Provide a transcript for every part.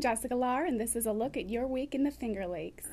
I'm Jessica Lahr, and this is a look at your week in the Finger Lakes.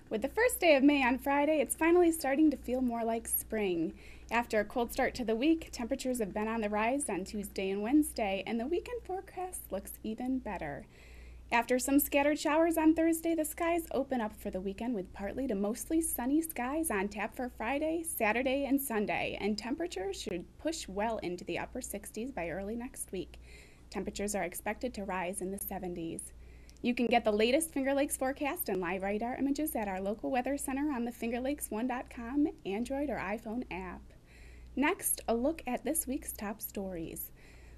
With the first day of May on Friday, it's finally starting to feel more like spring. After a cold start to the week, temperatures have been on the rise on Tuesday and Wednesday, and the weekend forecast looks even better. After some scattered showers on Thursday, the skies open up for the weekend with partly to mostly sunny skies on tap for Friday, Saturday, and Sunday, and temperatures should push well into the upper 60s by early next week. Temperatures are expected to rise in the 70s. You can get the latest Finger Lakes forecast and live radar images at our local weather center on the FingerLakes1.com Android or iPhone app. Next, a look at this week's top stories.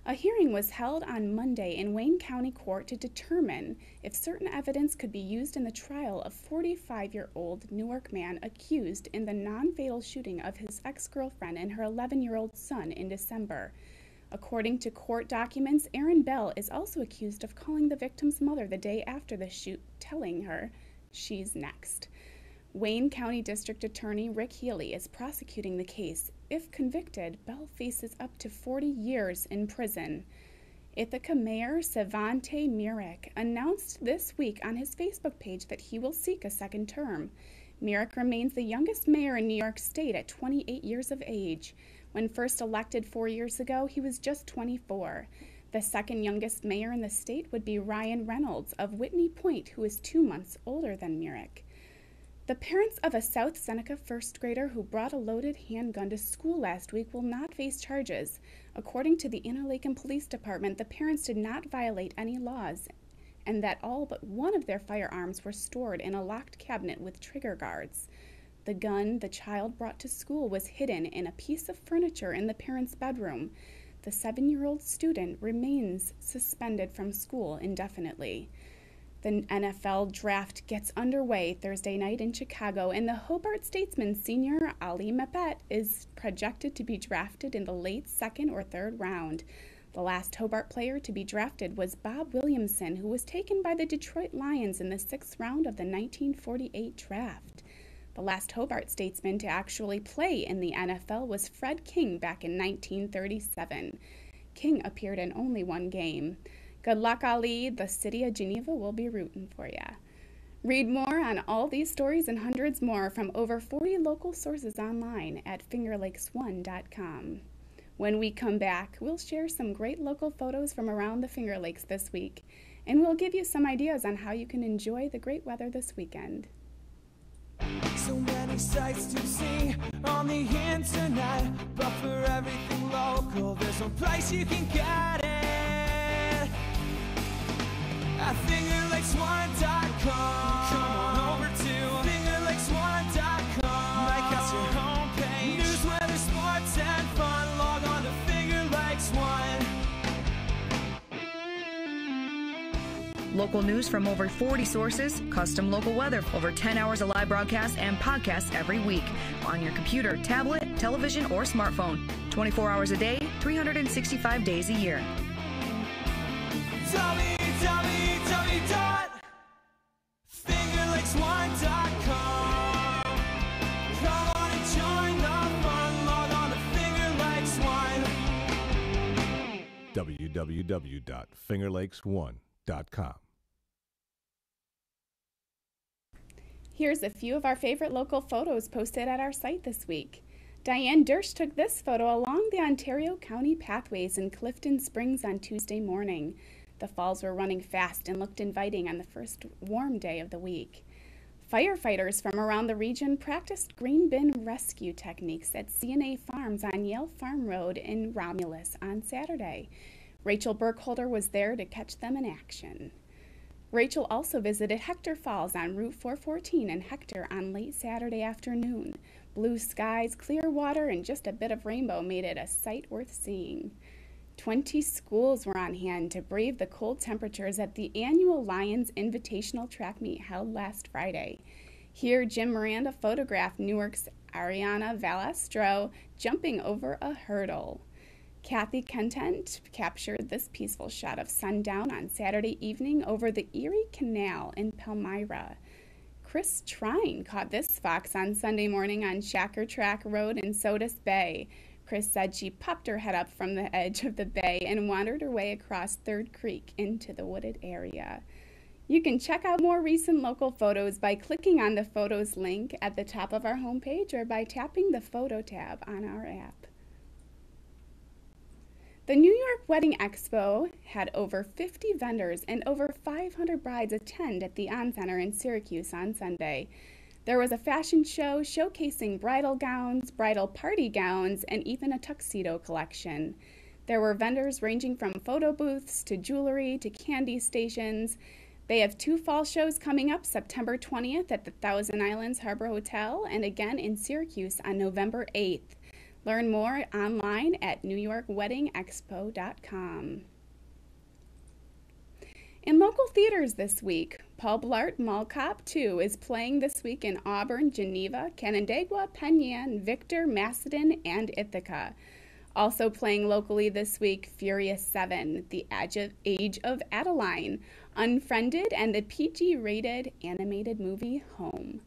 A hearing was held on Monday in Wayne County Court to determine if certain evidence could be used in the trial of 45-year-old Newark man accused in the non-fatal shooting of his ex-girlfriend and her 11-year-old son in December. According to court documents, Aaron Bell is also accused of calling the victim's mother the day after the shoot, telling her she's next. Wayne County District Attorney Rick Healy is prosecuting the case. If convicted, Bell faces up to 40 years in prison. Ithaca Mayor Savante Myrick announced this week on his Facebook page that he will seek a second term. Myrick remains the youngest mayor in New York State at 28 years of age. When first elected 4 years ago, he was just 24. The second youngest mayor in the state would be Ryan Reynolds of Whitney Point, who is 2 months older than Myrick. The parents of a South Seneca first grader who brought a loaded handgun to school last week will not face charges. According to the Interlaken Police Department, the parents did not violate any laws, and that all but one of their firearms were stored in a locked cabinet with trigger guards. The gun the child brought to school was hidden in a piece of furniture in the parents' bedroom. The 7-year-old student remains suspended from school indefinitely. The NFL draft gets underway Thursday night in Chicago, and the Hobart Statesman senior Ali Mepet is projected to be drafted in the late second or third round. The last Hobart player to be drafted was Bob Williamson, who was taken by the Detroit Lions in the 6th round of the 1948 draft. The last Hobart Statesman to actually play in the NFL was Fred King back in 1937. King appeared in only one game. Good luck, Ali. The city of Geneva will be rooting for ya. Read more on all these stories and hundreds more from over 40 local sources online at FingerLakes1.com. When we come back, we'll share some great local photos from around the Finger Lakes this week, and we'll give you some ideas on how you can enjoy the great weather this weekend. So many sights to see on the internet, but for everything local, there's no place you can get it. At FingerLakes1.com. Come on over to FingerLakes1.com. Make us your homepage. News, weather, sports, and fun. Log on to FingerLakes1. Local news from over 40 sources, custom local weather, over 10 hours of live broadcasts and podcasts every week on your computer, tablet, television, or smartphone. 24 hours a day, 365 days a year. www.fingerlakes1.com. Come on and join the fun. Log on to FingerLakes1. www.fingerlakes1.com. Here's a few of our favorite local photos posted at our site this week. Diane Dersch took this photo along the Ontario County pathways in Clifton Springs on Tuesday morning. The falls were running fast and looked inviting on the first warm day of the week. Firefighters from around the region practiced green bin rescue techniques at C&A Farms on Yale Farm Road in Romulus on Saturday. Rachel Burkholder was there to catch them in action. Rachel also visited Hector Falls on Route 414 in Hector on late Saturday afternoon. Blue skies, clear water, and just a bit of rainbow made it a sight worth seeing. 20 schools were on hand to brave the cold temperatures at the annual Lions Invitational track meet held last Friday. Here, Jim Miranda photographed Newark's Ariana Valastro jumping over a hurdle. Kathy Content captured this peaceful shot of sundown on Saturday evening over the Erie Canal in Palmyra. Chris Trine caught this fox on Sunday morning on Shacker Track Road in Sodus Bay. Chris said she popped her head up from the edge of the bay and wandered her way across Third Creek into the wooded area. You can check out more recent local photos by clicking on the Photos link at the top of our homepage or by tapping the Photo tab on our app. The New York Wedding Expo had over 50 vendors and over 500 brides attend at the OnCenter in Syracuse on Sunday. There was a fashion show showcasing bridal gowns, bridal party gowns, and even a tuxedo collection. There were vendors ranging from photo booths to jewelry to candy stations. They have 2 fall shows coming up September 20th at the Thousand Islands Harbor Hotel and again in Syracuse on November 8th. Learn more online at newyorkweddingexpo.com. In local theaters this week, Paul Blart Mall Cop 2 is playing this week in Auburn, Geneva, Canandaigua, Penn Yan, Victor, Macedon, and Ithaca. Also playing locally this week, Furious 7, The Age of Adeline, Unfriended, and the PG-rated animated movie Home.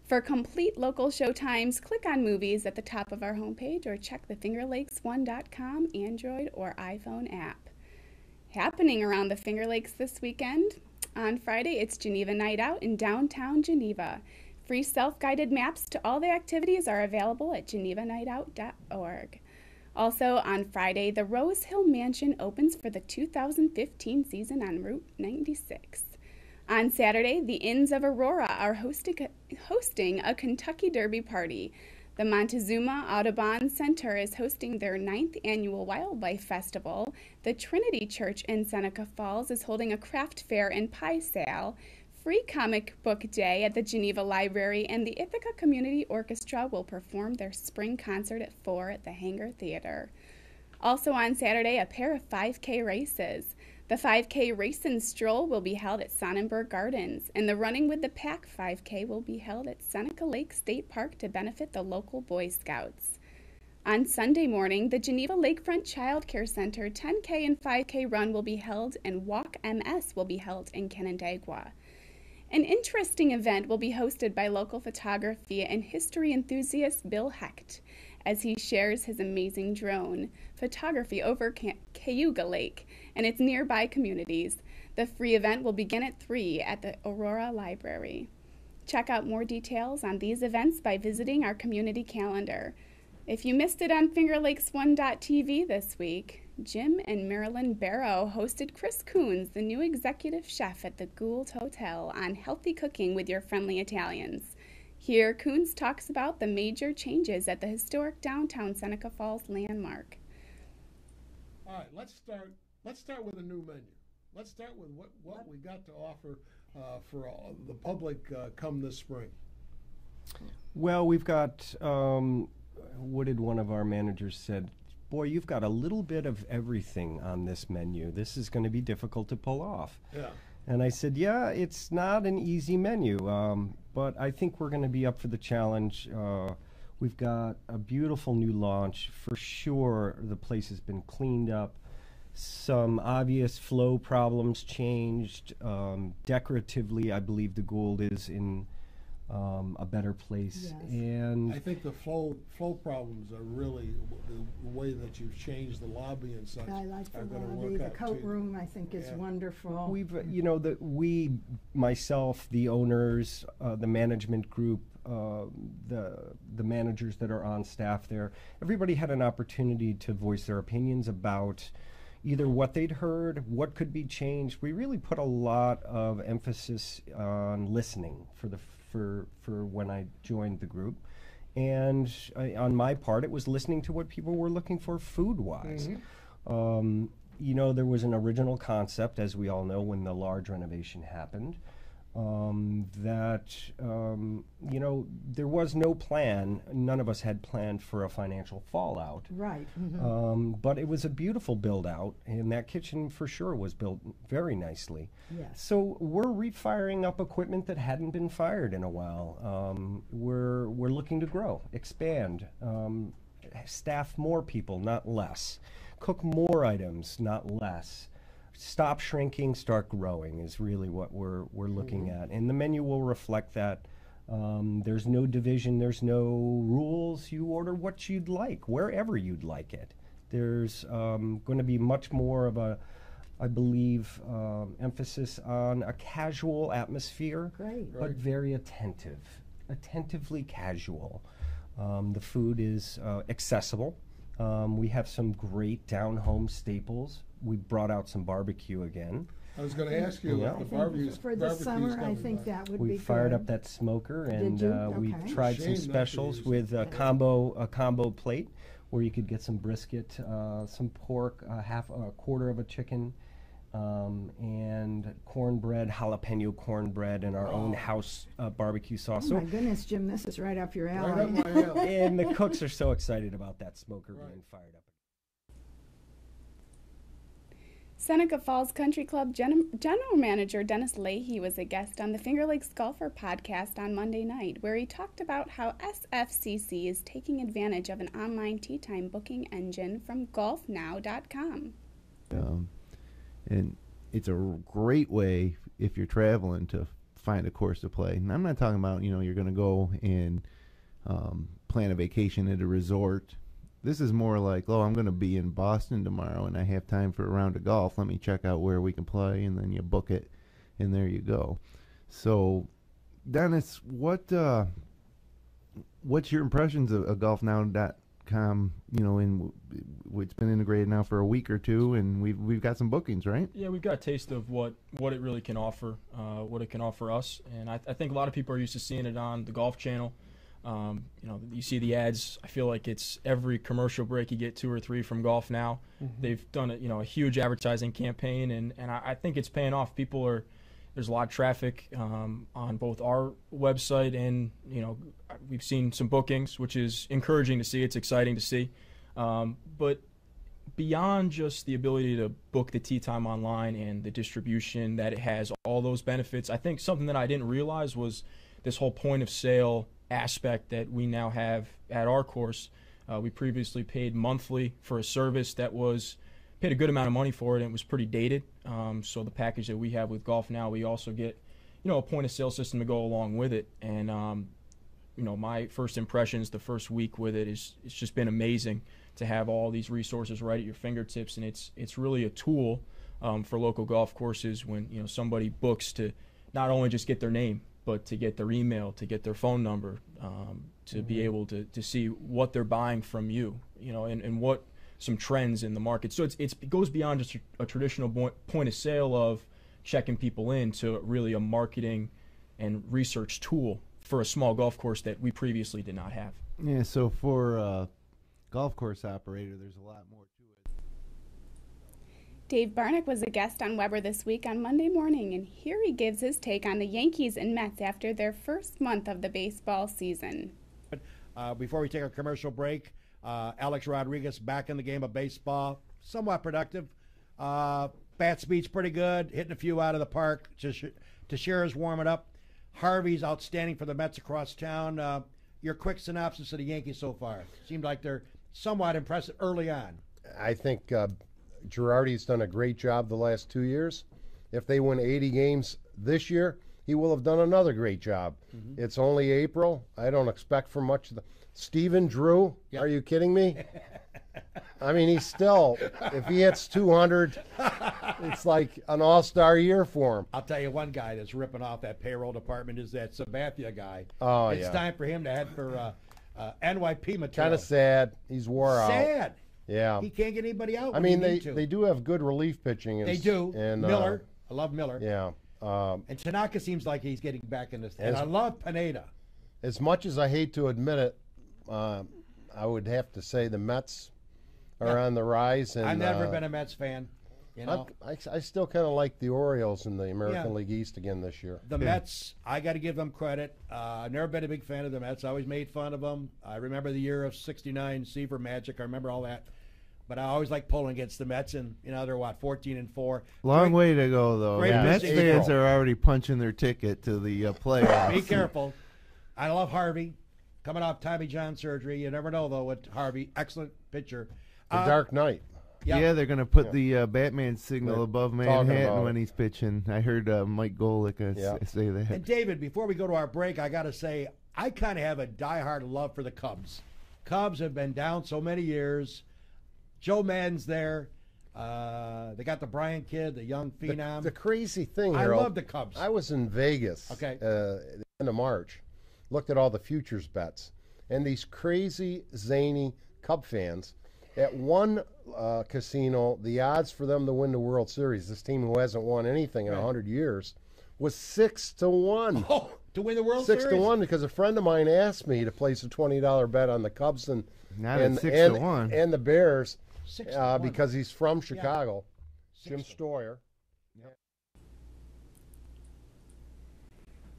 For complete local showtimes, click on Movies at the top of our homepage or check the FingerLakes1.com Android or iPhone app. Happening around the Finger Lakes this weekend, on Friday it's Geneva Night Out in downtown Geneva. Free self-guided maps to all the activities are available at genevanightout.org. Also on Friday, the Rose Hill Mansion opens for the 2015 season on Route 96. On Saturday, the Inns of Aurora are hosting a Kentucky Derby party. The Montezuma Audubon Center is hosting their 9th annual Wildlife Festival. The Trinity Church in Seneca Falls is holding a craft fair and pie sale. Free comic book day at the Geneva Library, and the Ithaca Community Orchestra will perform their spring concert at 4 at the Hangar Theater. Also on Saturday, a pair of 5K races. The 5K Race and Stroll will be held at Sonnenberg Gardens, and the Running with the Pack 5K will be held at Seneca Lake State Park to benefit the local Boy Scouts. On Sunday morning, the Geneva Lakefront Child Care Center 10K and 5K run will be held, and Walk MS will be held in Canandaigua. An interesting event will be hosted by local photography and history enthusiast Bill Hecht as he shares his amazing drone photography over Cayuga Lake and its nearby communities. The free event will begin at 3 at the Aurora Library. Check out more details on these events by visiting our community calendar. If you missed it on FingerLakes1.tv this week, Jim and Marilyn Barrow hosted Chris Coons, the new executive chef at the Gould Hotel, on healthy cooking with your friendly Italians. Here, Coons talks about the major changes at the historic downtown Seneca Falls landmark. All right, let's start with a new menu. Let's start with what we got to offer for the public come this spring. Well, we've got, what did one of our managers said? Boy, you've got a little bit of everything on this menu. This is going to be difficult to pull off. Yeah. And I said, yeah, it's not an easy menu, but I think we're going to be up for the challenge. We've got a beautiful new launch. For sure, the place has been cleaned up. Some obvious flow problems changed. Decoratively, I believe the Gould is in a better place. Yes. And I think the flow problems are really the way that you've changed the lobby and such. I like the are gonna lobby. work The out coat too. room, I think, is Yeah. wonderful. we've, myself, the owners, the management group, the managers that are on staff there, everybody had an opportunity to voice their opinions about either what they'd heard, what could be changed. We really put a lot of emphasis on listening for when I joined the group. And on my part, it was listening to what people were looking for food-wise. There was an original concept, as we all know, when the large renovation happened, there was no plan. None of us had planned for a financial fallout. Right. But it was a beautiful build-out, and that kitchen for sure was built very nicely. Yes. So we're refiring up equipment that hadn't been fired in a while. We're looking to grow, expand, staff more people, not less, cook more items, not less. Stop shrinking, start growing is really what we're looking at. And the menu will reflect that. There's no division, there's no rules. You order what you'd like, wherever you'd like it. There's going to be much more of a I believe, emphasis on a casual atmosphere, but very attentively casual. The food is accessible. We have some great down-home staples. We brought out some barbecue again. I was going to ask you if the barbecue's for the summer, I think that would be good. We fired up that smoker, and we Okay. tried some specials with a combo plate, where you could get some brisket, some pork, a quarter of a chicken, and cornbread, jalapeno cornbread, and our own house barbecue sauce. Oh my goodness, Jim, this is right up your alley. Right up my alley. And the cooks are so excited about that smoker being fired up. Seneca Falls Country Club General Manager Dennis Leahy was a guest on the Finger Lakes Golfer podcast on Monday night, where he talked about how SFCC is taking advantage of an online tee time booking engine from golfnow.com. And it's a great way, if you're traveling, to find a course to play. And I'm not talking about, you're going to go and plan a vacation at a resort. This is more like, I'm going to be in Boston tomorrow and I have time for a round of golf. Let me check out where we can play, and then you book it, and there you go. So, Dennis, what's your impressions of golfnow.com? It's been integrated now for a week or two, and we've got some bookings, right? Yeah, we've got a taste of what it really can offer, what it can offer us, and I think a lot of people are used to seeing it on the Golf Channel. You see the ads. I feel like it's every commercial break you get 2 or 3 from Golf Now. Mm-hmm. They've done a huge advertising campaign, and I think it's paying off. There's a lot of traffic on both our website, and we've seen some bookings, which is encouraging to see. It's exciting to see. But beyond just the ability to book the tee time online and the distribution that it has, all those benefits, I think something that I didn't realize was this whole point of sale aspect that we now have at our course. We previously paid monthly for a service that paid a good amount of money for it, and it was pretty dated. So the package that we have with Golf Now, we also get, a point of sale system to go along with it. And, my first impressions, the first week with it it's just been amazing to have all these resources right at your fingertips. And it's really a tool for local golf courses when, somebody books to not only just get their name, but to get their email, to get their phone number, to be able to see what they're buying from you, and what some trends in the market. So it goes beyond just a traditional point of sale of checking people in to really a marketing and research tool for a small golf course that we previously did not have. Yeah, so for a golf course operator, there's a lot more to it. Dave Barnick was a guest on Weber This Week on Monday morning, and here he gives his take on the Yankees and Mets after their first month of the baseball season. Before we take our commercial break, Alex Rodriguez back in the game of baseball, somewhat productive. Bat speed's pretty good, hitting a few out of the park. Teixeira's warming up. Harvey's outstanding for the Mets across town. Your quick synopsis of the Yankees so far. Seemed like they're somewhat impressive early on. I think Girardi's done a great job the last 2 years. If they win 80 games this year, he will have done another great job. Mm-hmm. It's only April. I don't expect for much. Stephen Drew, yep. Are you kidding me? I mean, he's still, if he hits 200, it's like an all-star year for him. I'll tell you one guy that's ripping off that payroll department is that Sabathia guy. Oh, it's time for him to head for NYP material. Kind of sad. He's wore out. Sad. Yeah. He can't get anybody out. I mean, they do have good relief pitching. They do. And Miller. I love Miller. Yeah. And Tanaka seems like he's getting back in this. And I love Pineda. As much as I hate to admit it, I would have to say the Mets are on the rise. And I've never been a Mets fan. I still kind of like the Orioles in the American League East again this year. The Mets, I got to give them credit. I've never been a big fan of the Mets. I always made fun of them. I remember the year of '69 Seaver Magic. I remember all that. But I always like pulling against the Mets, and they're 14-4. Long way to go, though. Yeah, Mets fans are already punching their ticket to the playoffs. Be careful. I love Harvey, coming off Tommy John surgery. You never know, though, with Harvey. Excellent pitcher. The Dark Knight. Yeah, they're going to put the Batman signal above Manhattan when he's pitching. I heard Mike Golick say that. And, David, before we go to our break, I got to say, I kind of have a diehard love for the Cubs. Cubs have been down so many years. Joe Madden's there. They got the Bryant kid, the young phenom. The crazy thing, I Harold, love the Cubs. I was in Vegas Okay. at the end of March, looked at all the futures bets, and these crazy, zany Cub fans, at one casino, the odds for them to win the World Series, this team who hasn't won anything in 100 years, was 6-1. Oh, to win the World 6-1, because a friend of mine asked me to place a $20 bet on the Cubs and Not at 6-1. and the Bears 6-1. because he's from Chicago. Jim Stoyer.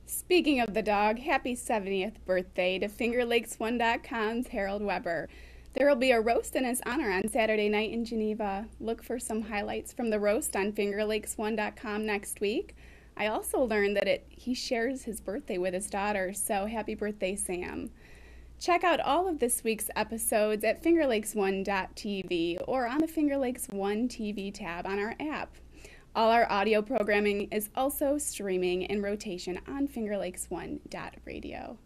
Speaking of the dog, happy 70th birthday to FingerLakes1.com's Harold Weber. There will be a roast in his honor on Saturday night in Geneva. Look for some highlights from the roast on FingerLakes1.com next week. I also learned that he shares his birthday with his daughter, so happy birthday, Sam. Check out all of this week's episodes at FingerLakes1.tv or on the FingerLakes One TV tab on our app. All our audio programming is also streaming in rotation on FingerLakes1.radio.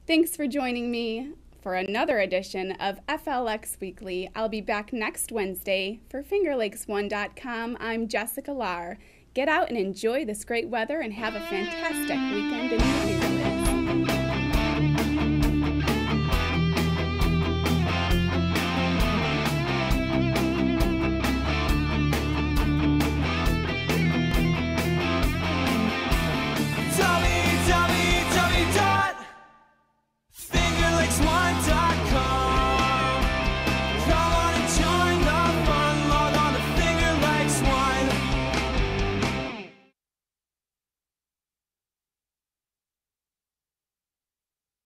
Thanks for joining me for another edition of FLX Weekly. I'll be back next Wednesday. For FingerLakes1.com, I'm Jessica Lahr. Get out and enjoy this great weather and have a fantastic weekend in the Finger Lakes.